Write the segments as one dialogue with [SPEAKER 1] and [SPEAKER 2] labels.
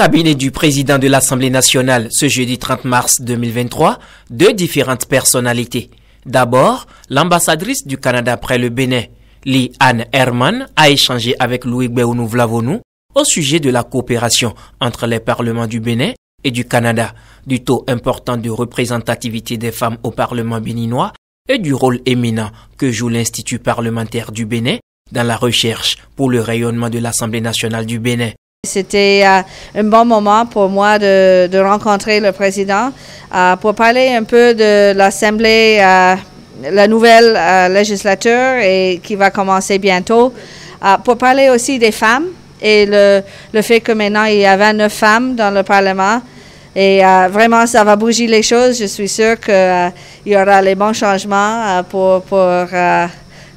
[SPEAKER 1] cabinet du président de l'Assemblée nationale ce jeudi 30 mars 2023, deux différentes personnalités. D'abord, l'ambassadrice du Canada près le Bénin, Lee-Anne Herman, a échangé avec Loïc Béounou-Vlavonou au sujet de la coopération entre les parlements du Bénin et du Canada, du taux important de représentativité des femmes au Parlement béninois et du rôle éminent que joue l'Institut parlementaire du Bénin dans la recherche pour le rayonnement de l'Assemblée nationale du Bénin.
[SPEAKER 2] C'était un bon moment pour moi de rencontrer le président pour parler un peu de l'Assemblée, la nouvelle législature et qui va commencer bientôt, pour parler aussi des femmes et le fait que maintenant il y a 29 femmes dans le Parlement. Et vraiment, ça va bouger les choses. Je suis sûre qu'il y aura les bons changements pour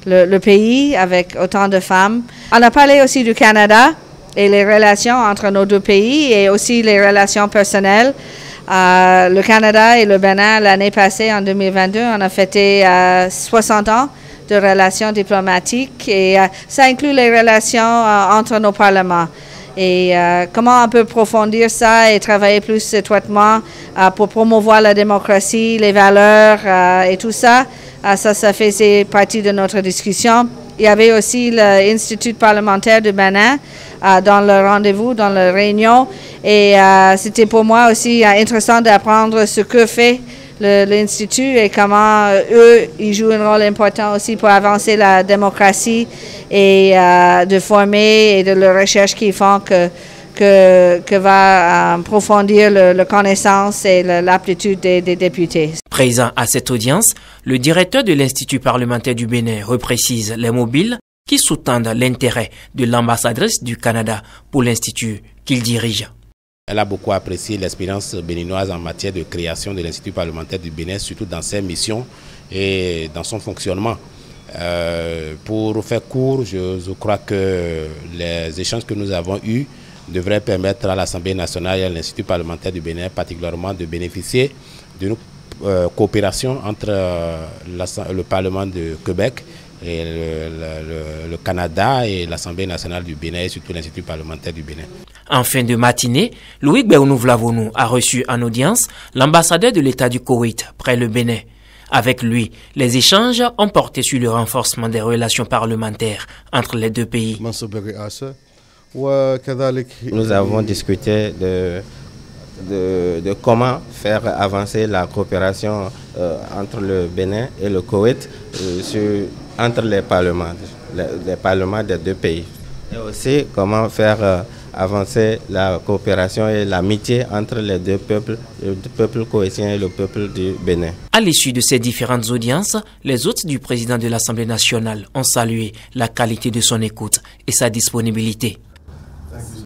[SPEAKER 2] le pays avec autant de femmes. On a parlé aussi du Canada et les relations entre nos deux pays et aussi les relations personnelles. Le Canada et le Bénin, l'année passée, en 2022, on a fêté 60 ans de relations diplomatiques et ça inclut les relations entre nos parlements. Et comment on peut approfondir ça et travailler plus étroitement pour promouvoir la démocratie, les valeurs et tout ça, ça faisait partie de notre discussion. Il y avait aussi l'Institut parlementaire du Bénin dans le rendez-vous, dans la réunion. Et c'était pour moi aussi intéressant d'apprendre ce que fait l'Institut et comment eux, ils jouent un rôle important aussi pour avancer la démocratie et de former et de la recherche qu'ils font que va approfondir la connaissance et l'aptitude des députés.
[SPEAKER 1] Présent à cette audience, le directeur de l'Institut parlementaire du Bénin reprécise les mobiles qui sous-tendent l'intérêt de l'ambassadrice du Canada pour l'Institut qu'il dirige.
[SPEAKER 3] Elle a beaucoup apprécié l'expérience béninoise en matière de création de l'Institut parlementaire du Bénin, surtout dans ses missions et dans son fonctionnement. Pour faire court, je crois que les échanges que nous avons eus devraient permettre à l'Assemblée nationale et à l'Institut parlementaire du Bénin particulièrement de bénéficier d'une coopération entre le Parlement de Québec et le Canada et l'Assemblée nationale du Bénin et surtout l'Institut parlementaire du Bénin.
[SPEAKER 1] En fin de matinée, Loïc Béounou-Vlavonou a reçu en audience l'ambassadeur de l'État du Koweït près le Bénin. Avec lui, les échanges ont porté sur le renforcement des relations parlementaires entre les deux pays.
[SPEAKER 4] Nous avons discuté de comment faire avancer la coopération entre le Bénin et le Koweït entre les parlements des deux pays. Et aussi comment faire avancer la coopération et l'amitié entre les deux peuples, le peuple koweïtien et le peuple du Bénin.
[SPEAKER 1] À l'issue de ces différentes audiences, les hôtes du président de l'Assemblée nationale ont salué la qualité de son écoute et sa disponibilité.